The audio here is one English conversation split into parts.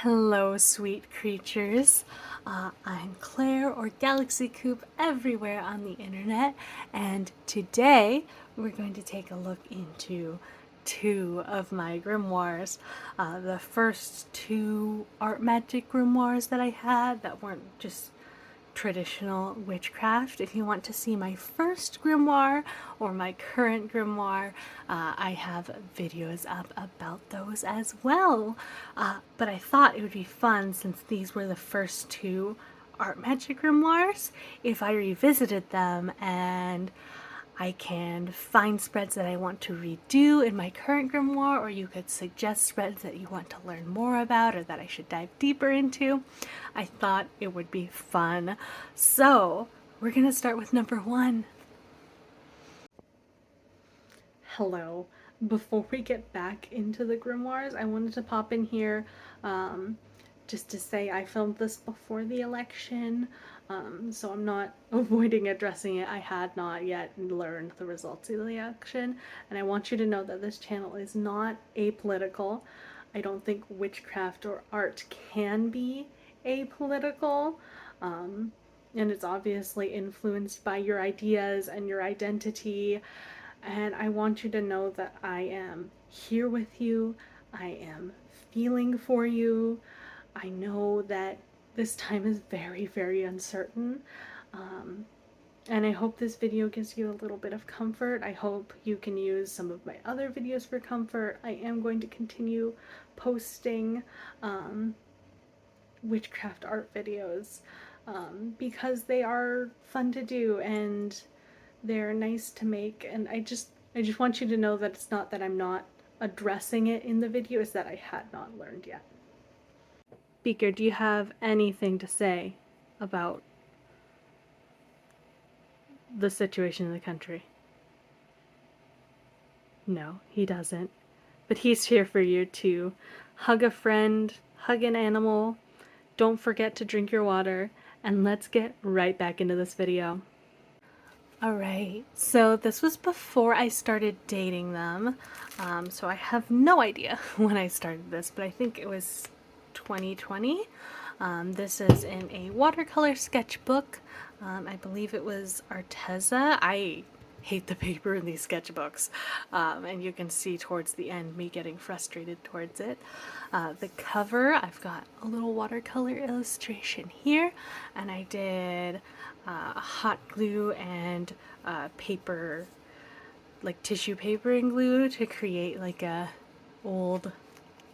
Hello, sweet creatures. I'm Claire, or Galaxy Coop, everywhere on the internet, and today we're going to take a look into two of my grimoires. The first two art magic grimoires that I had that weren't just traditional witchcraft. If you want to see my first grimoire or my current grimoire, I have videos up about those as well. But I thought it would be fun, since these were the first two art magic grimoires, if I revisited them and I can find spreads that I want to redo in my current grimoire, or you could suggest spreads that you want to learn more about or that I should dive deeper into. I thought it would be fun. So, we're going to start with number one. Hello. Before we get back into the grimoires, I wanted to pop in here just to say I filmed this before the election, so I'm not avoiding addressing it. I had not yet learned the results of the election, and I want you to know that this channel is not apolitical. I don't think witchcraft or art can be apolitical, and it's obviously influenced by your ideas and your identity. And I want you to know that I am here with you. I am feeling for you. I know that this time is very, very uncertain. And I hope this video gives you a little bit of comfort. I hope you can use some of my other videos for comfort. I am going to continue posting witchcraft art videos because they are fun to do and they're nice to make, and I just want you to know that it's not that I'm not addressing it in the video, it's that I had not learned yet. Beaker, do you have anything to say about the situation in the country? No, he doesn't. But he's here for you to hug a friend, hug an animal, don't forget to drink your water, and let's get right back into this video. Alright, so this was before I started dating them, so I have no idea when I started this, but I think it was 2020. This is in a watercolor sketchbook. I believe it was Arteza. I hate the paper in these sketchbooks, and you can see towards the end me getting frustrated towards it. The cover, I've got a little watercolor illustration here, and I did hot glue and paper, like tissue paper and glue, to create like a old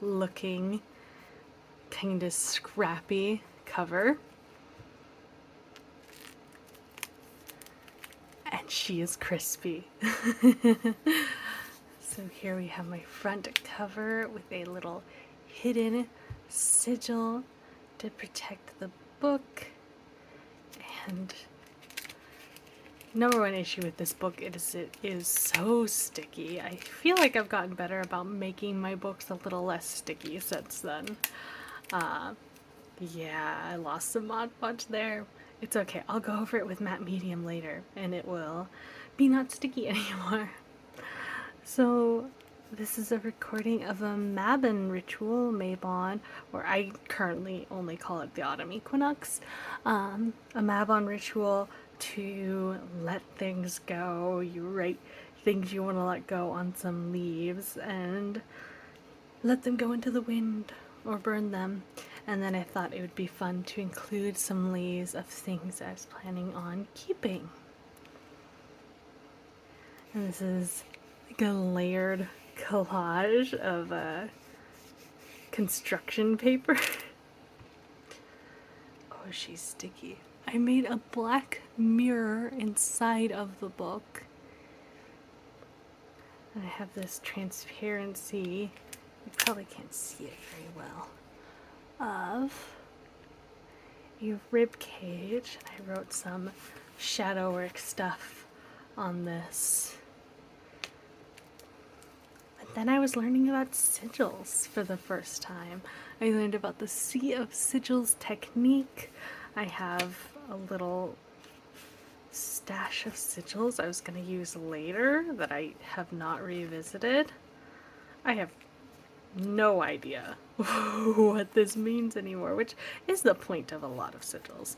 looking, kind of scrappy cover. And she is crispy. So here we have my front cover with a little hidden sigil to protect the book. And number one issue with this book is it is so sticky. I feel like I've gotten better about making my books a little less sticky since then. Yeah, I lost some Mod Podge there. It's okay, I'll go over it with matte medium later and it will be not sticky anymore. So this is a recording of a Mabon ritual, Mabon, or I currently only call it the autumn equinox. A Mabon ritual to let things go. You write things you want to let go on some leaves and let them go into the wind or burn them. And then I thought it would be fun to include some leaves of things I was planning on keeping. And this is like a layered collage of construction paper. Oh, she's sticky. I made a black mirror inside of the book. And I have this transparency, you probably can't see it very well, of a rib cage. I wrote some shadow work stuff on this. But then I was learning about sigils for the first time. I learned about the Sea of Sigils technique. I have a little stash of sigils I was going to use later that I have not revisited. I have no idea what this means anymore, which is the point of a lot of sigils.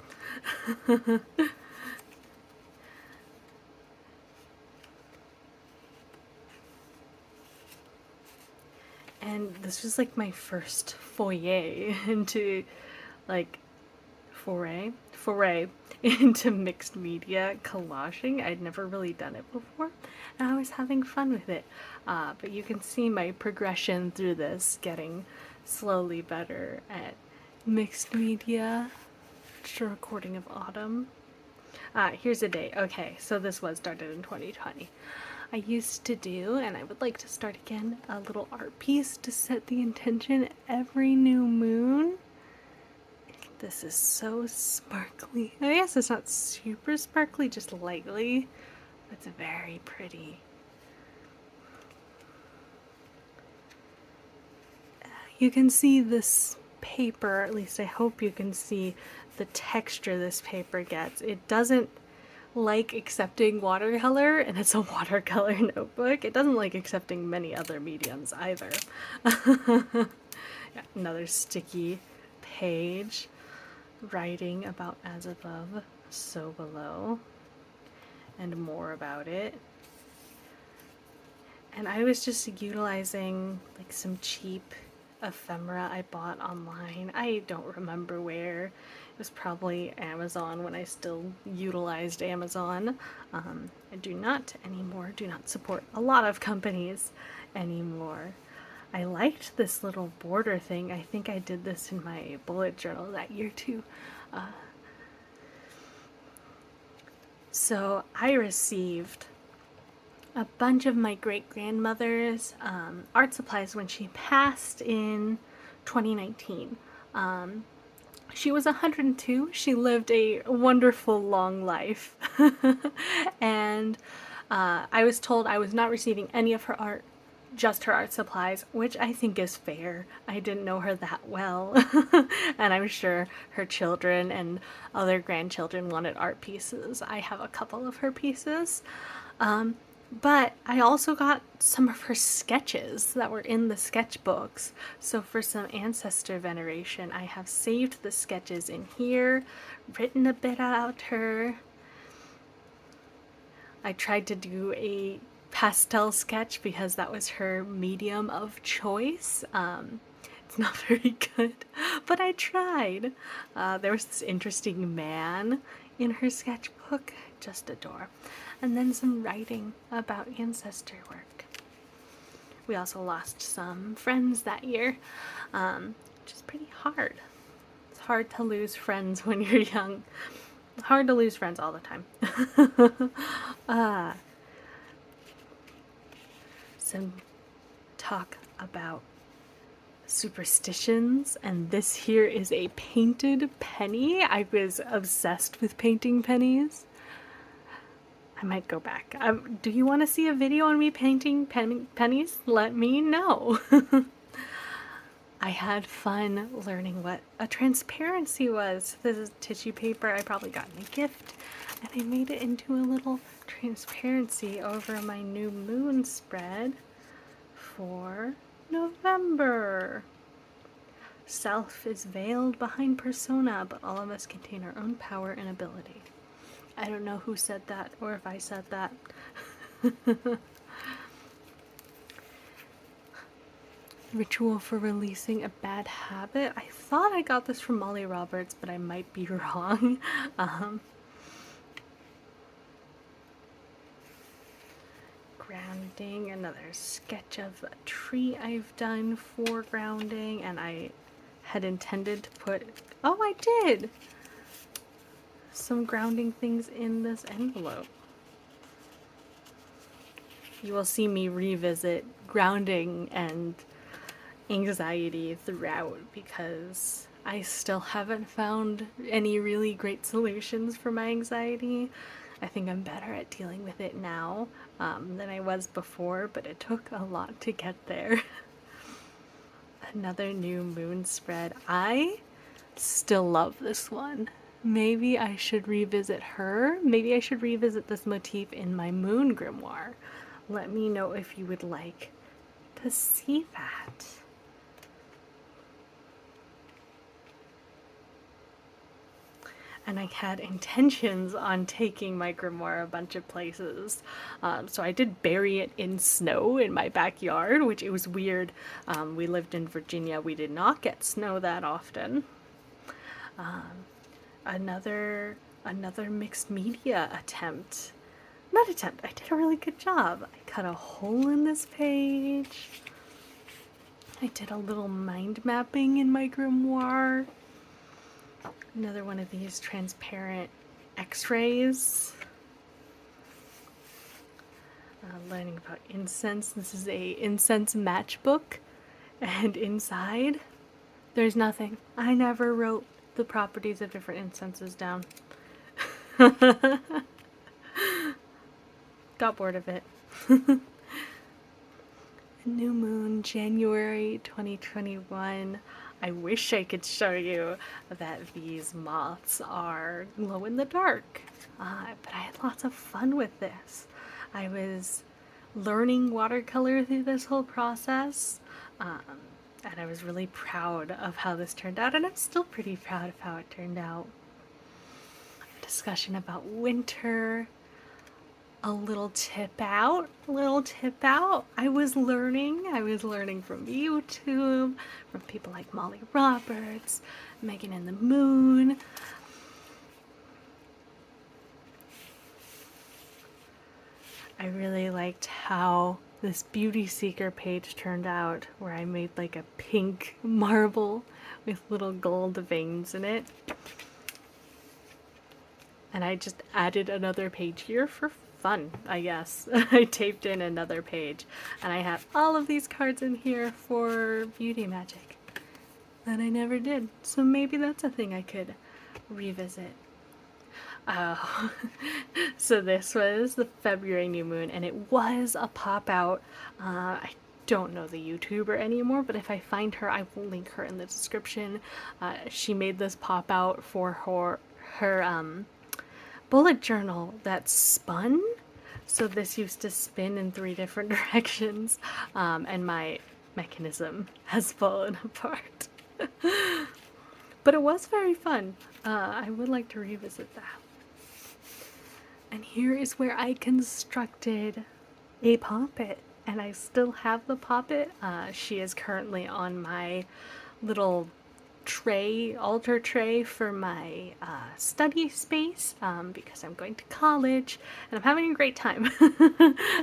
And this was like my first foray into like foray into mixed media collaging. I'd never really done it before, and I was having fun with it. But you can see my progression through this, getting slowly better at mixed media. Just a recording of autumn. Here's a date. Okay, so this was started in 2020. I used to do, and I would like to start again, a little art piece to set the intention every new moon. This is so sparkly. I guess it's not super sparkly, just lightly. It's very pretty. You can see this paper, at least I hope you can see the texture this paper gets. It doesn't like accepting watercolor, and it's a watercolor notebook. It doesn't like accepting many other mediums either. Yeah, another sticky page. Writing about as above, so below, and more about it. And I was just utilizing like some cheap ephemera I bought online. I don't remember where. It was probably Amazon when I still utilized Amazon. I do not anymore, do not support a lot of companies anymore. I liked this little border thing. I think I did this in my bullet journal that year too. So I received a bunch of my great-grandmother's art supplies when she passed in 2019. She was 102. She lived a wonderful long life. And I was told I was not receiving any of her art, just her art supplies, which I think is fair. I didn't know her that well. And I'm sure her children and other grandchildren wanted art pieces. I have a couple of her pieces. But I also got some of her sketches that were in the sketchbooks. So for some ancestor veneration, I have saved the sketches in here, written a bit about her. I tried to do a pastel sketch because that was her medium of choice. It's not very good, but I tried. There was this interesting man in her sketchbook, just adore. And then some writing about ancestor work. We also lost some friends that year, which is pretty hard. It's hard to lose friends when you're young. Hard to lose friends all the time. Some talk about superstitions, and this here is a painted penny. I was obsessed with painting pennies. I might go back. Do you want to see a video on me painting pennies? Let me know. I had fun learning what a transparency was. This is tissue paper I probably got in a gift, and I made it into a little transparency over my new moon spread for November. Self is veiled behind persona, but all of us contain our own power and ability. I don't know who said that or if I said that. Ritual for releasing a bad habit. I thought I got this from Molly Roberts, but I might be wrong. Grounding, another sketch of a tree I've done for grounding, and I had intended to put, oh, I did! Some grounding things in this envelope. You will see me revisit grounding and anxiety throughout because I still haven't found any really great solutions for my anxiety. I think I'm better at dealing with it now than I was before, but it took a lot to get there. Another new moon spread. I still love this one. Maybe I should revisit her. Maybe I should revisit this motif in my moon grimoire. Let me know if you would like to see that. and I had intentions on taking my grimoire a bunch of places. So I did bury it in snow in my backyard, which it was weird. We lived in Virginia. We did not get snow that often. Another mixed media attempt. Not attempt, I did a really good job. I cut a hole in this page. I did a little mind mapping in my grimoire. Another one of these transparent x-rays. Learning about incense. This is a incense matchbook, and inside there's nothing. I never wrote the properties of different incenses down. Got bored of it. New moon, January 2021. I wish I could show you that these moths are glow in the dark, but I had lots of fun with this. I was learning watercolor through this whole process, and I was really proud of how this turned out, and I'm still pretty proud of how it turned out. A discussion about winter. A little tip out. I was learning from YouTube, from people like Molly Roberts, Megan and the Moon. I really liked how this Beauty Seeker page turned out, where I made like a pink marble with little gold veins in it. And I just added another page here for fun, I guess. I taped in another page, and I have all of these cards in here for beauty magic that I never did. So maybe that's a thing I could revisit. Oh, so this was the February new moon, and it was a pop out. I don't know the YouTuber anymore, but if I find her, I will link her in the description. She made this pop out for her bullet journal that spun. So this used to spin in 3 different directions, and my mechanism has fallen apart. But it was very fun. I would like to revisit that. And here is where I constructed a poppet, and I still have the poppet. She is currently on my little altar tray for my study space, because I'm going to college and I'm having a great time.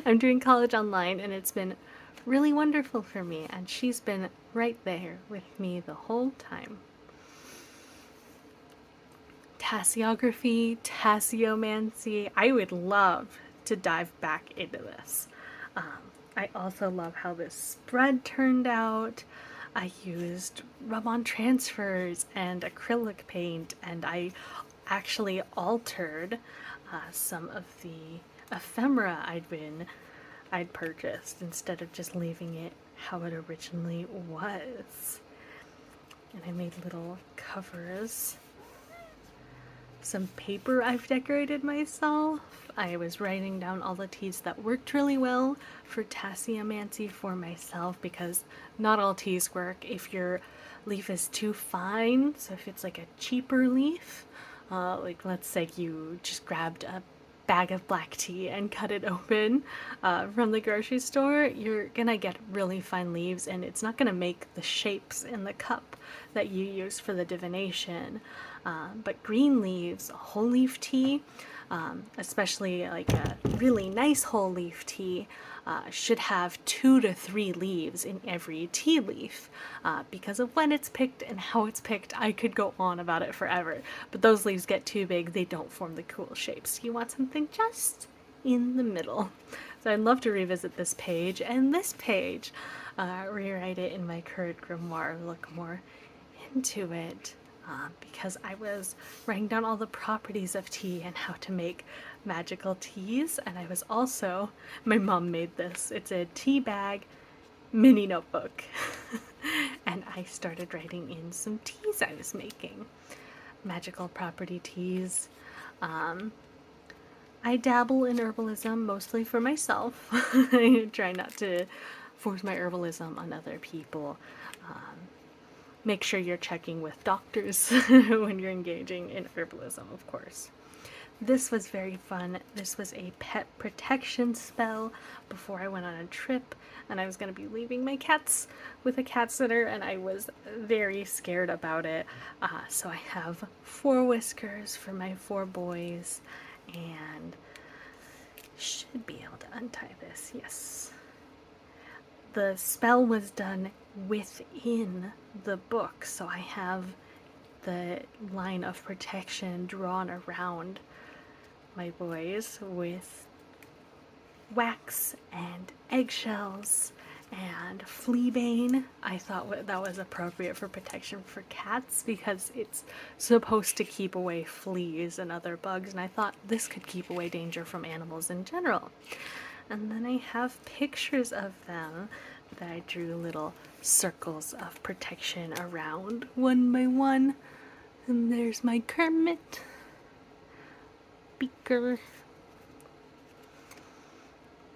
I'm doing college online, and it's been really wonderful for me, and she's been right there with me the whole time. Tasseography, tasseomancy. I would love to dive back into this. I also love how this spread turned out. I used rub-on transfers and acrylic paint, and I actually altered some of the ephemera I'd purchased instead of just leaving it how it originally was. And I made little covers. Some paper I've decorated myself. I was writing down all the teas that worked really well for tasseomancy for myself, because not all teas work if your leaf is too fine. So if it's like a cheaper leaf, like let's say you just grabbed a bag of black tea and cut it open from the grocery store, you're gonna get really fine leaves, and it's not gonna make the shapes in the cup that you use for the divination. But green leaves, whole leaf tea, especially like a really nice whole leaf tea, should have 2 to 3 leaves in every tea leaf. Because of when it's picked and how it's picked, I could go on about it forever. But those leaves get too big, they don't form the cool shapes. You want something just in the middle. So I'd love to revisit this page, and this page, rewrite it in my current grimoire, look more into it. Because I was writing down all the properties of tea and how to make magical teas, and I was also, my mom made this, it's a tea bag mini notebook, and I started writing in some teas I was making, magical property teas. I dabble in herbalism mostly for myself. I try not to force my herbalism on other people. make sure you're checking with doctors when you're engaging in herbalism, of course. This was very fun. This was a pet protection spell before I went on a trip, and I was going to be leaving my cats with a cat sitter, and I was very scared about it. So I have 4 whiskers for my 4 boys, and should be able to untie this, yes. The spell was done within the book, so I have the line of protection drawn around my boys with wax and eggshells and fleabane. I thought that was appropriate for protection for cats because it's supposed to keep away fleas and other bugs, and I thought this could keep away danger from animals in general. And then I have pictures of them that I drew little circles of protection around one by one. And there's my Kermit, Beaker,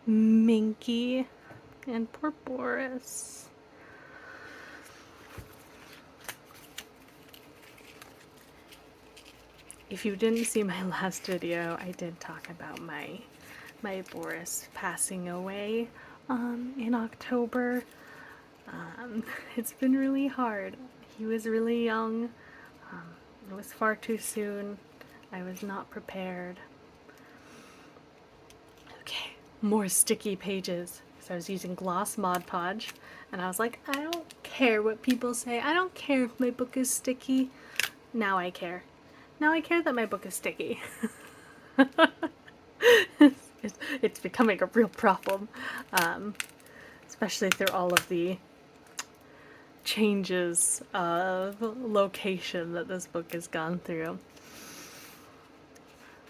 Minky, and poor Boris. If you didn't see my last video, I did talk about my Boris passing away in October. It's been really hard. He was really young. It was far too soon. I was not prepared. Okay, more sticky pages. So I was using gloss Mod Podge, and I was like, I don't care what people say. I don't care if my book is sticky. Now I care. Now I care that my book is sticky. It's becoming a real problem, especially through all of the changes of location that this book has gone through.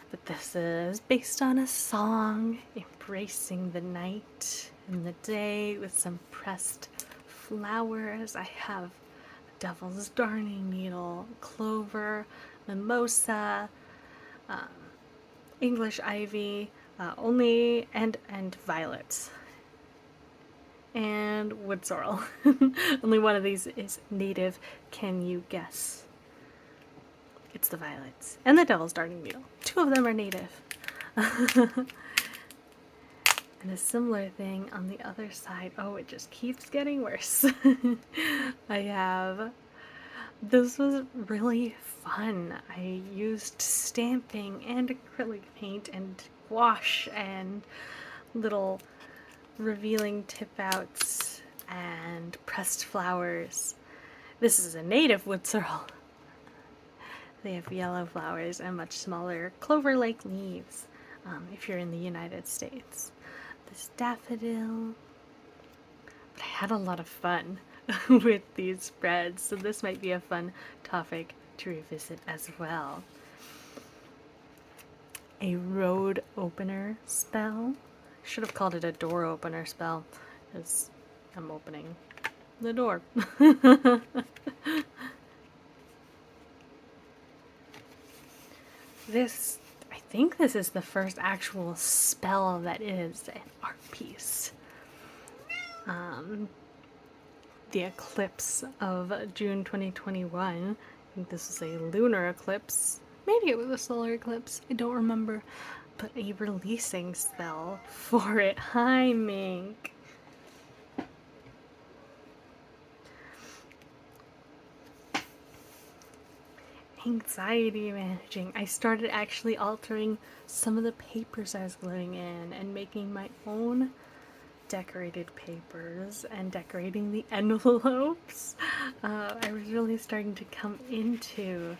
But this is based on a song embracing the night and the day with some pressed flowers. I have devil's darning needle, clover, mimosa, English ivy, and violets. And wood sorrel. Only one of these is native. Can you guess? It's the violets. And the devil's darning needle. 2 of them are native. And a similar thing on the other side. Oh, it just keeps getting worse. This was really fun. I used stamping and acrylic paint and gouache and little revealing tip outs and pressed flowers. This is a native wood sorrel. They have yellow flowers and much smaller clover-like leaves if you're in the United States. This daffodil. But I had a lot of fun with these spreads, so this might be a fun topic to revisit as well. A road opener spell. Should have called it a door opener spell, because I'm opening the door. I think this is the first actual spell that is an art piece. The eclipse of June 2021. I think this is a lunar eclipse. Maybe it was a solar eclipse. I don't remember. But a releasing spell for it. Hi, Mink. Anxiety managing. I started actually altering some of the papers I was gluing in and making my own decorated papers and decorating the envelopes. I was really starting to come into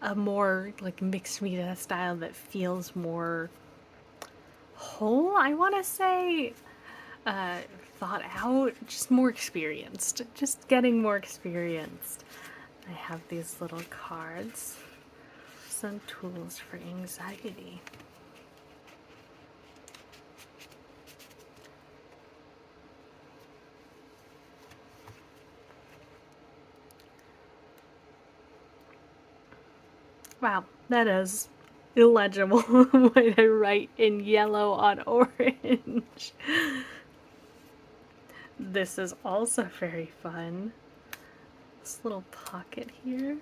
a more like mixed media style that feels more whole, I want to say, thought out, just more experienced, just getting more experienced. I have these little cards, some tools for anxiety. Wow, that is illegible when I write in yellow on orange. This is also very fun. this little pocket here.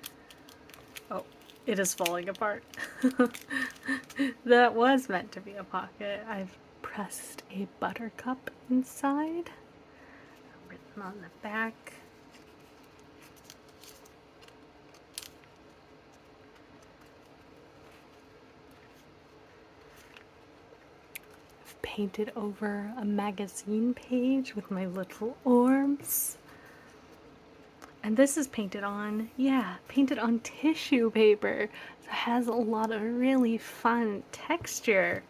Oh, it is falling apart. That was meant to be a pocket. I've pressed a buttercup inside. Written on the back. I've painted over a magazine page with my little orbs. And this is painted on, painted on tissue paper. So it has a lot of really fun texture.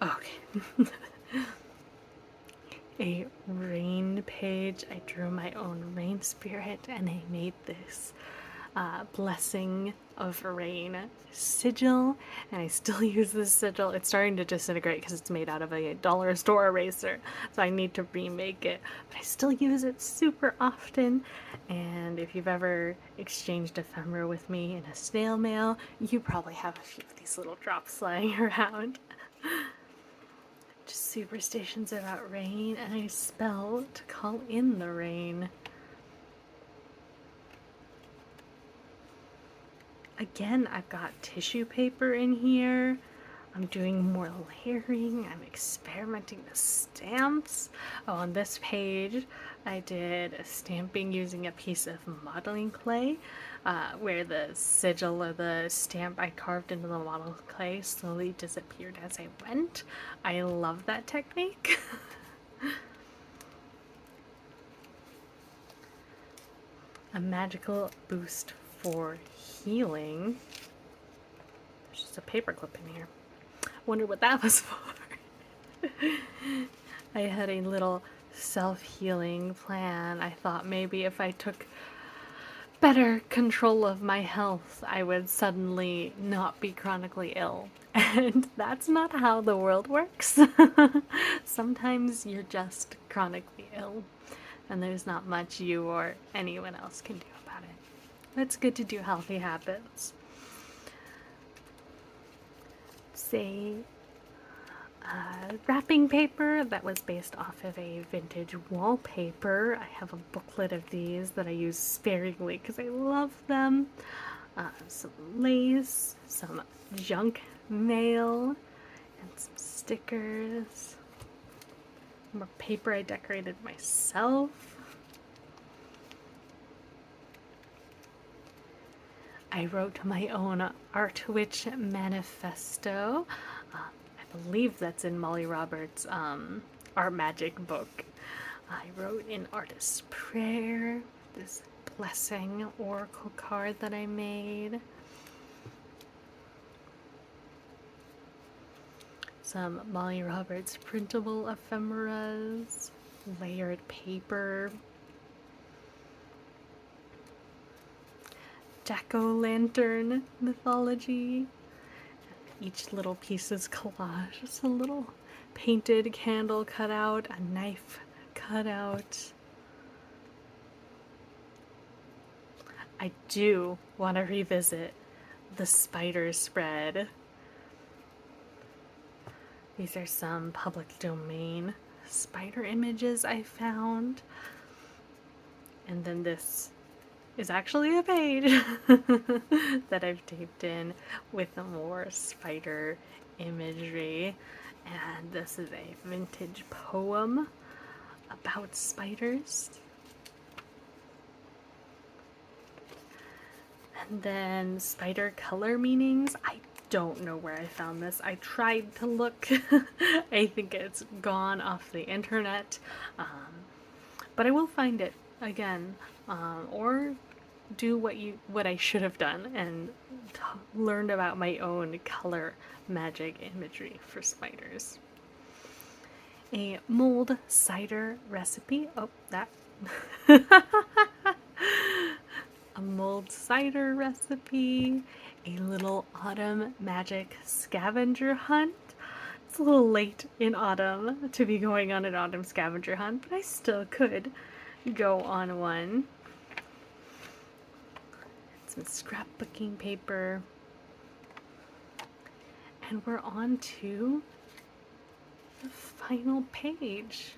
Okay. A rain page. I drew my own rain spirit and I made this blessing of rain sigil, and I still use this sigil. It's starting to disintegrate because it's made out of a dollar store eraser, so I need to remake it, but I still use it super often. And if you've ever exchanged ephemera with me in a snail mail, you probably have a few of these little drops lying around. Just superstitions about rain, and I spell to call in the rain. Again, I've got tissue paper in here. I'm doing more layering. I'm experimenting with stamps. Oh, on this page, I did a stamping using a piece of modeling clay, where the sigil or the stamp I carved into the model clay slowly disappeared as I went. I love that technique. A magical boost for healing. There's just a paper clip in here. Wonder what that was for. I had a little self-healing plan. I thought maybe if I took better control of my health, I would suddenly not be chronically ill. And that's not how the world works. Sometimes you're just chronically ill, and there's not much you or anyone else can do about it. It's good to do healthy habits. Say wrapping paper that was based off of a vintage wallpaper. I have a booklet of these that I use sparingly because I love them. Some lace, some junk mail, and some stickers. More paper I decorated myself. I wrote my own Art Witch manifesto. I believe that's in Molly Roberts' Art Magic book. I wrote an artist's prayer, this blessing oracle card that I made. Some Molly Roberts printable ephemeras, layered paper, jack-o'-lantern mythology. Each little piece is collage. Just a little painted candle cutout, a knife cutout. I do want to revisit the spider spread. These are some public domain spider images I found. And then this is actually a page that I've taped in with more spider imagery. And this is a vintage poem about spiders. And then spider color meanings. I don't know where I found this. I tried to look. I think it's gone off the internet. But I will find it again. Or do what I should have done and learned about my own color magic imagery for spiders. A mulled cider recipe. Oh, that. A mulled cider recipe. A little autumn magic scavenger hunt. It's a little late in autumn to be going on an autumn scavenger hunt, but I still could go on one. Some scrapbooking paper. And we're on to the final page.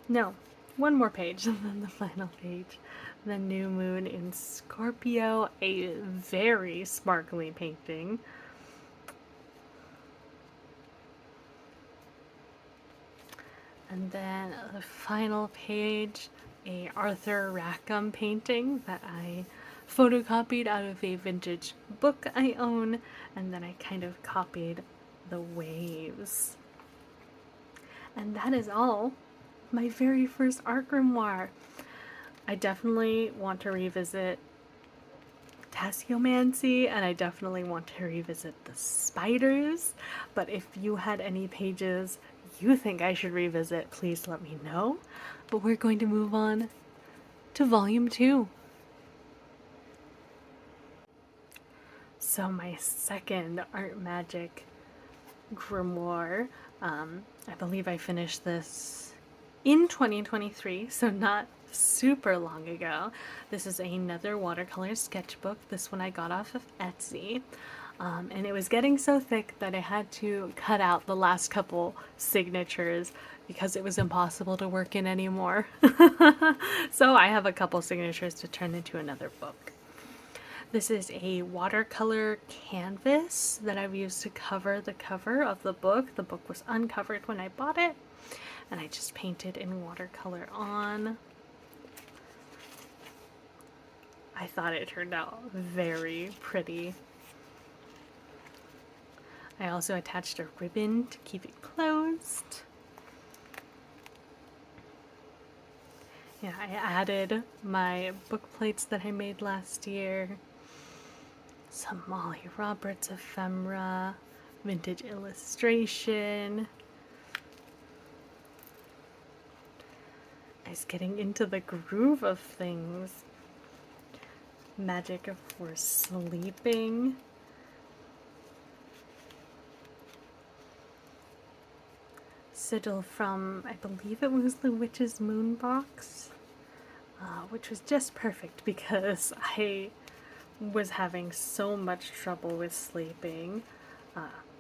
No, one more page and then the final page. The new moon in Scorpio, a very sparkly painting. And then the final page, a Arthur Rackham painting that I photocopied out of a vintage book I own, and then I kind of copied the waves. And that is all. My very first art grimoire. I definitely want to revisit Tasseomancy, and I definitely want to revisit the spiders. But if you had any pages you think I should revisit, please let me know. But we're going to move on to volume 2. So my second Art Magic grimoire, I believe I finished this in 2023, so not super long ago. This is another watercolor sketchbook. This one I got off of Etsy. And it was getting so thick that I had to cut out the last couple signatures because it was impossible to work in anymore. So I have a couple signatures to turn into another book. This is a watercolor canvas that I've used to cover the cover of the book. The book was uncovered when I bought it, and I just painted in watercolor on. I thought it turned out very pretty. I also attached a ribbon to keep it closed. Yeah, I added my book plates that I made last year. Some Molly Roberts ephemera, vintage illustration. I was getting into the groove of things. Magic for sleeping. Sigil from, I believe it was the Witch's Moon box, which was just perfect because I was having so much trouble with sleeping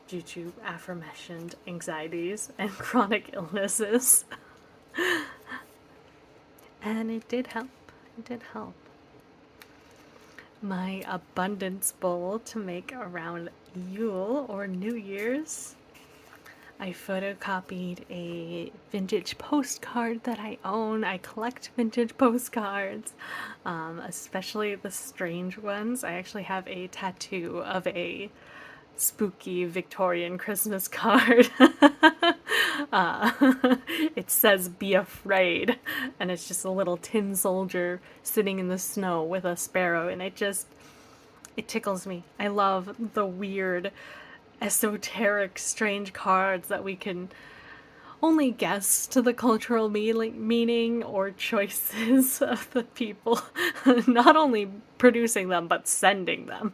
due to aforementioned anxieties and chronic illnesses. And it did help. It did help. My abundance bowl to make around Yule or New Year's. I photocopied a vintage postcard that I own. I collect vintage postcards, especially the strange ones. I actually have a tattoo of a spooky Victorian Christmas card. It says "Be afraid," and it's just a little tin soldier sitting in the snow with a sparrow, and it tickles me. I love the weird, esoteric, strange cards that we can only guess to the cultural meaning or choices of the people not only producing them but sending them.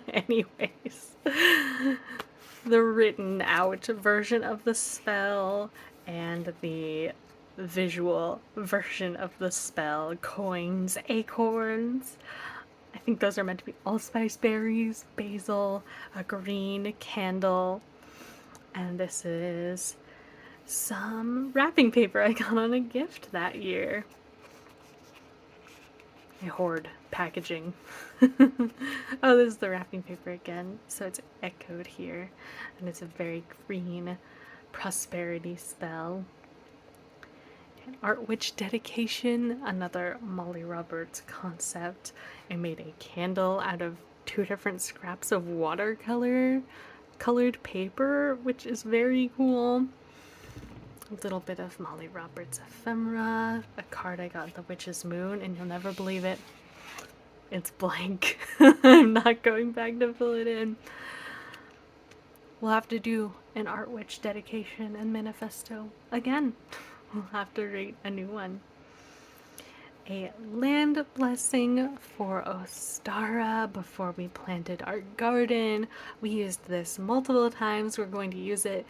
Anyways, the written out version of the spell and the visual version of the spell, coins, acorns. I think those are meant to be allspice berries, basil, a green candle, and this is some wrapping paper I got on a gift that year. I hoard packaging. Oh, this is the wrapping paper again, so it's echoed here, and it's a very green prosperity spell. Art Witch dedication, another Molly Roberts concept. I made a candle out of 2 different scraps of watercolor colored paper, which is very cool. A little bit of Molly Roberts ephemera, a card I got at the Witch's Moon, and you'll never believe it, it's blank. I'm not going back to fill it in. We'll have to do an Art Witch dedication and manifesto again. We'll have to rate a new one. A land blessing for Ostara before we planted our garden. We used this multiple times. We're going to use it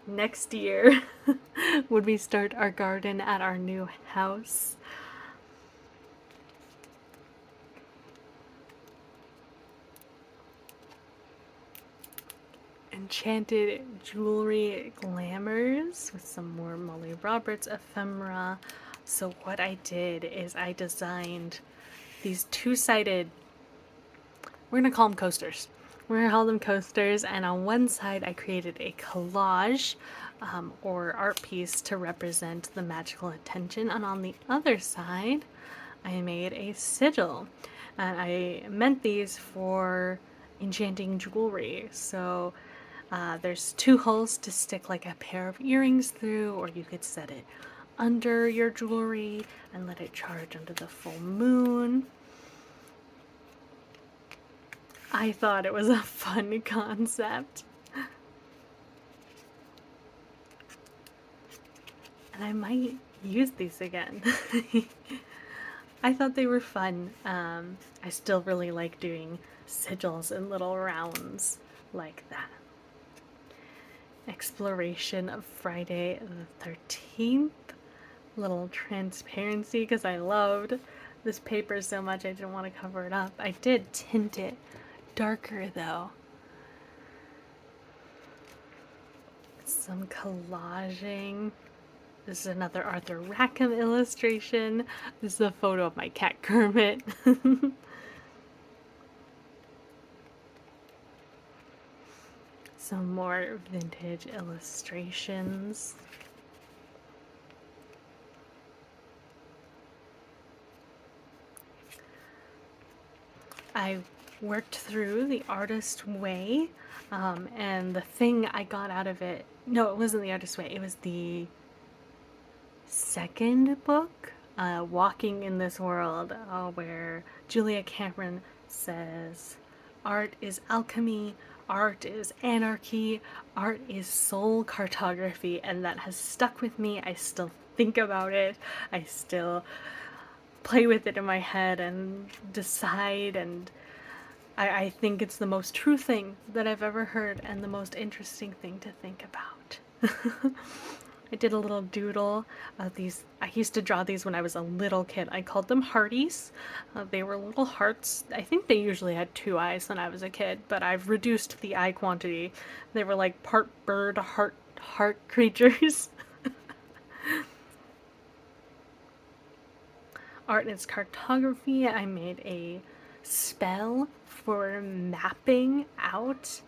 next year when we start our garden at our new house. Enchanted Jewelry Glamours with some more Molly Roberts ephemera, So what I did is I designed these two-sided, we're gonna call them coasters. We're gonna call them coasters, and on one side I created a collage or art piece to represent the magical attention, and on the other side I made a sigil. And I meant these for enchanting jewelry. So there's two holes to stick like a pair of earrings through, or you could set it under your jewelry and let it charge under the full moon. I thought it was a fun concept. And I might use these again. I thought they were fun. I still really like doing sigils in little rounds like that. Exploration of Friday the 13th. Little transparency because I loved this paper so much I didn't want to cover it up. I did tint it darker though. Some collaging. This is another Arthur Rackham illustration. This is a photo of my cat Kermit. Some more vintage illustrations. I worked through The Artist Way, and the thing I got out of it, no, it wasn't The Artist Way, it was the second book, Walking in This World, where Julia Cameron says, art is alchemy, art is anarchy, art is soul cartography, and that has stuck with me. I still think about it, I still play with it in my head and decide, and I think it's the most true thing that I've ever heard and the most interesting thing to think about. I did a little doodle of these. I used to draw these when I was a little kid. I called them hearties. They were little hearts. I think they usually had 2 eyes when I was a kid, but I've reduced the eye quantity. They were like part bird, heart creatures. Art is cartography. I made a spell for mapping out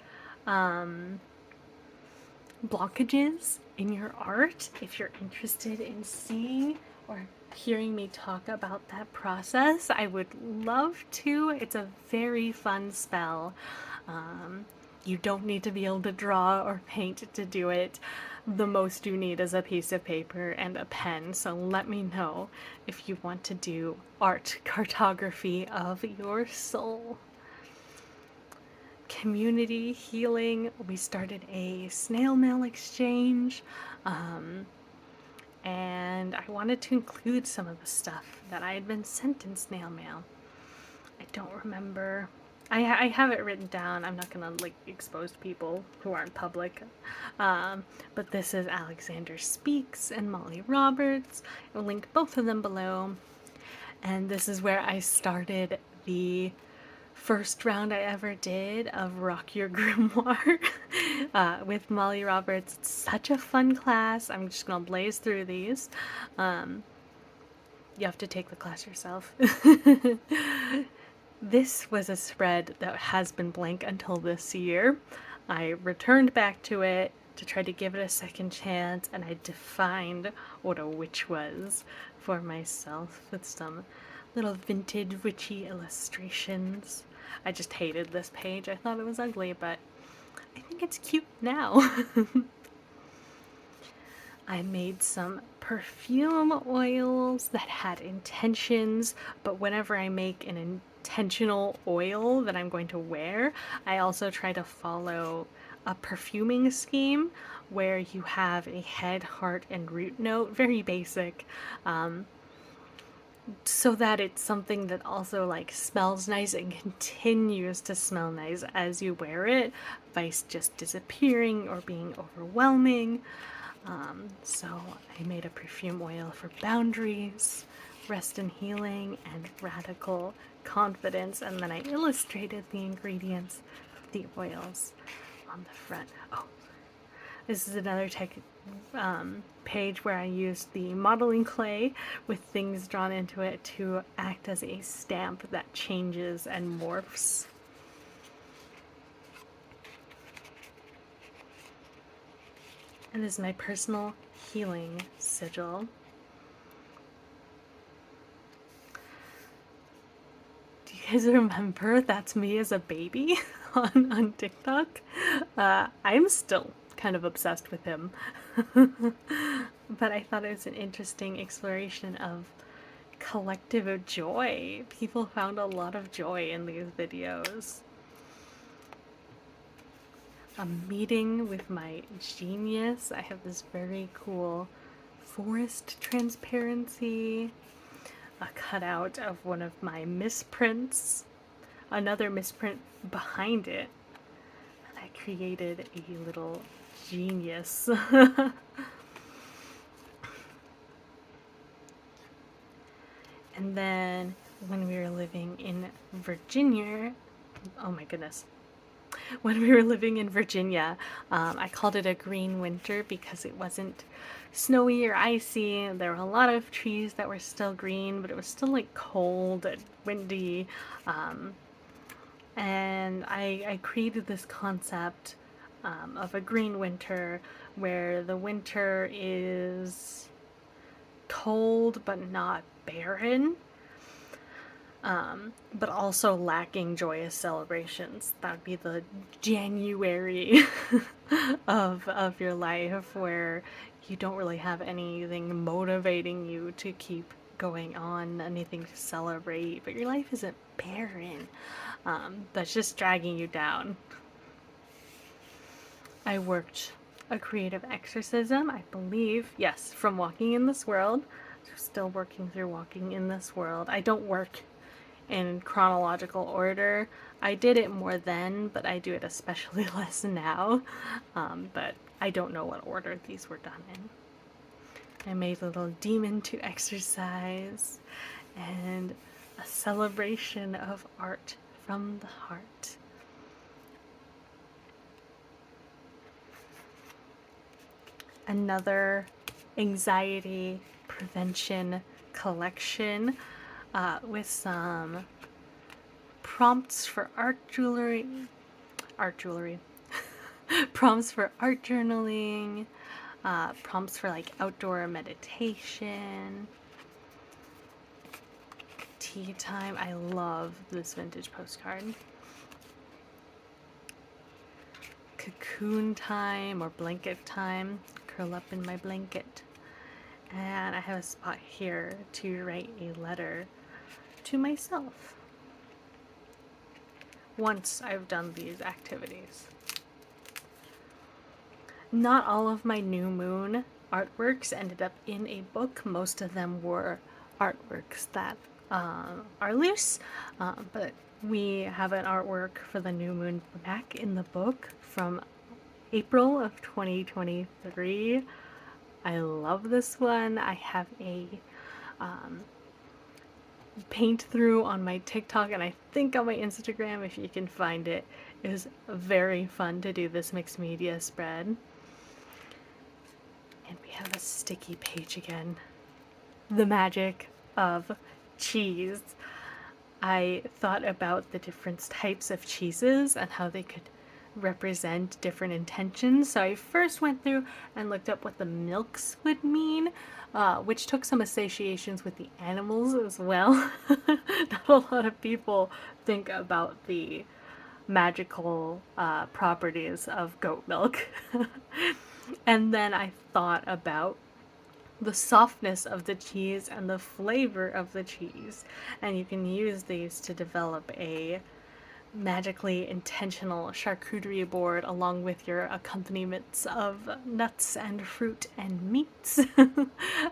blockages in your art. If you're interested in seeing or hearing me talk about that process, I would love to. It's a very fun spell. You don't need to be able to draw or paint to do it. The most you need is a piece of paper and a pen, so let me know if you want to do art cartography of your soul. Community healing. We started a snail mail exchange, and I wanted to include some of the stuff that I had been sent in snail mail. I don't remember. I have it written down. I'm not gonna like expose people who aren't public, but this is Alexander Speaks and Molly Roberts. I'll link both of them below. And this is where I started the first round I ever did of Rock Your Grimoire with Molly Roberts. It's such a fun class. I'm just gonna blaze through these. You have to take the class yourself. This was a spread that has been blank until this year. I returned back to it to try to give it a second chance, and I defined what a witch was for myself with some little vintage witchy illustrations. I just hated this page. I thought it was ugly, but I think it's cute now. I made some perfume oils that had intentions, but whenever I make an intentional oil that I'm going to wear, I also try to follow a perfuming scheme where you have a head, heart, and root note, very basic, so that it's something that also like smells nice and continues to smell nice as you wear it, vice just disappearing or being overwhelming. So I made a perfume oil for boundaries, rest and healing, and radical confidence, and then I illustrated the ingredients of the oils on the front. Oh, This is another page where I used the modeling clay with things drawn into it to act as a stamp that changes and morphs. And this is my personal healing sigil. Do you guys remember That's Me as a Baby on TikTok? I'm still kind of obsessed with him. But I thought it was an interesting exploration of collective joy. People found a lot of joy in these videos. A meeting with my genius. I have this very cool forest transparency. A cutout of one of my misprints. Another misprint behind it. And I created a little genius. And then when we were living in Virginia, oh my goodness. When we were living in Virginia, I called it a green winter because it wasn't snowy or icy. There were a lot of trees that were still green, but it was still like cold and windy. And I created this concept of a green winter where the winter is cold but not barren, but also lacking joyous celebrations. That would be the January of your life, where you don't really have anything motivating you to keep going on, anything to celebrate, but your life isn't barren. That's just dragging you down. I worked a creative exorcism, I believe, yes, from Walking in This World. So still working through Walking in This World. I don't work in chronological order. I did it more then, but I do it especially less now. But I don't know what order these were done in. I made a little demon to exercise and a celebration of art from the heart. Another anxiety prevention collection with some prompts for art jewelry, prompts for art journaling, prompts for like outdoor meditation, tea time. I love this vintage postcard. Cocoon time or blanket time. Curl up in my blanket. And I have a spot here to write a letter to myself once I've done these activities. Not all of my new moon artworks ended up in a book. Most of them were artworks that are loose, but we have an artwork for the new moon back in the book from April of 2023. I love this one. I have a paint through on my TikTok and I think on my Instagram if you can find it. It was very fun to do this mixed media spread. And we have a sticky page again. The magic of cheese. I thought about the different types of cheeses and how they could represent different intentions. So I first went through and looked up what the milks would mean, which took some associations with the animals as well. Not a lot of people think about the magical properties of goat milk. And then I thought about the softness of the cheese and the flavor of the cheese, and you can use these to develop a magically intentional charcuterie board along with your accompaniments of nuts and fruit and meats.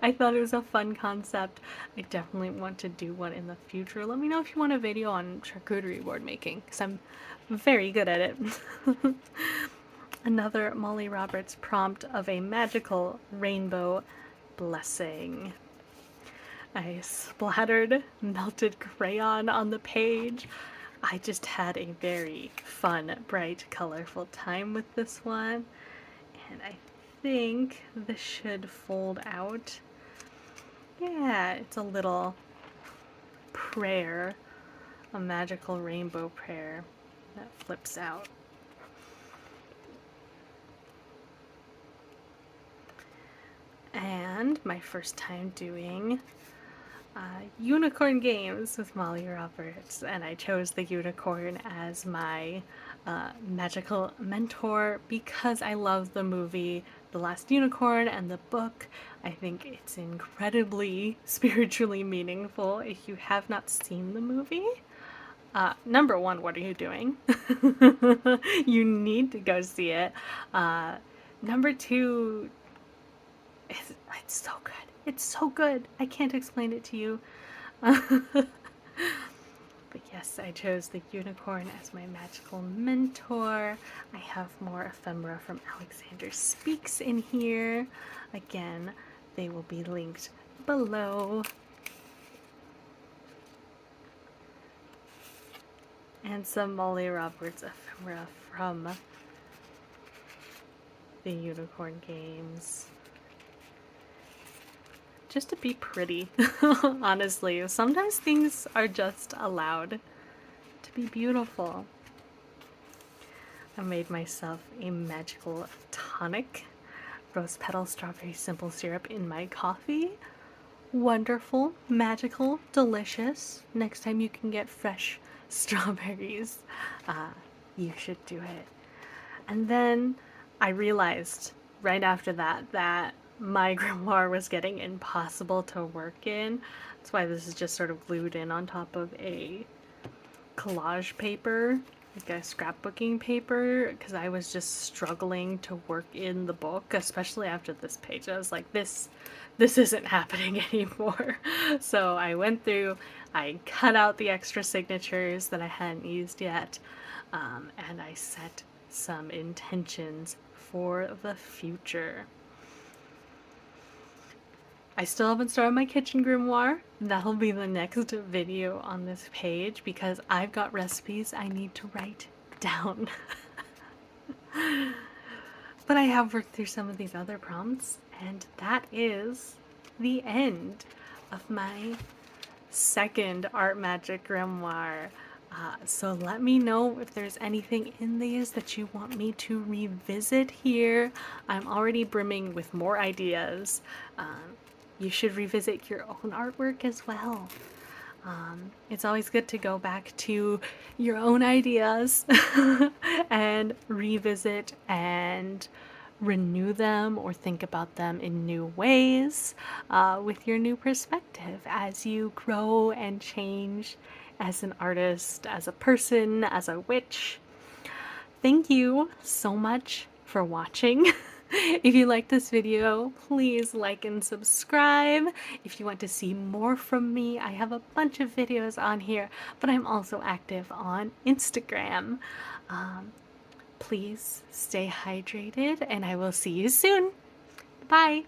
I thought it was a fun concept. I definitely want to do one in the future. Let me know if you want a video on charcuterie board making, because I'm very good at it. Another Molly Roberts prompt of a magical rainbow blessing. I splattered melted crayon on the page. I just had a very fun, bright, colorful time with this one. And I think this should fold out. Yeah, it's a little prayer, a magical rainbow prayer that flips out. And my first time doing unicorn games with Molly Roberts, and I chose the unicorn as my magical mentor because I love the movie The Last Unicorn and the book. I think it's incredibly spiritually meaningful. If you have not seen the movie, number one, what are you doing? You need to go see it. Number two, it's so good. It's so good. I can't explain it to you. But yes, I chose the unicorn as my magical mentor. I have more ephemera from Alexander Speaks in here. Again, they will be linked below. And some Molly Roberts ephemera from the unicorn games. Just to be pretty, honestly. Sometimes things are just allowed to be beautiful. I made myself a magical tonic, rose petal strawberry simple syrup in my coffee. Wonderful, magical, delicious. Next time you can get fresh strawberries, you should do it. And then I realized right after that my grimoire was getting impossible to work in. That's why this is just sort of glued in on top of a collage paper, like a scrapbooking paper, because I was just struggling to work in the book, especially after this page. I was like, this isn't happening anymore. So I went through, I cut out the extra signatures that I hadn't used yet, and I set some intentions for the future. I still haven't started my kitchen grimoire. That'll be the next video on this page because I've got recipes I need to write down. But I have worked through some of these other prompts, and that is the end of my second Art Magic grimoire. So let me know if there's anything in these that you want me to revisit here. I'm already brimming with more ideas. You should revisit your own artwork as well. It's always good to go back to your own ideas and revisit and renew them or think about them in new ways with your new perspective as you grow and change as an artist, as a person, as a witch. Thank you so much for watching. If you like this video, please like and subscribe. If you want to see more from me, I have a bunch of videos on here, but I'm also active on Instagram. Please stay hydrated, and I will see you soon. Bye!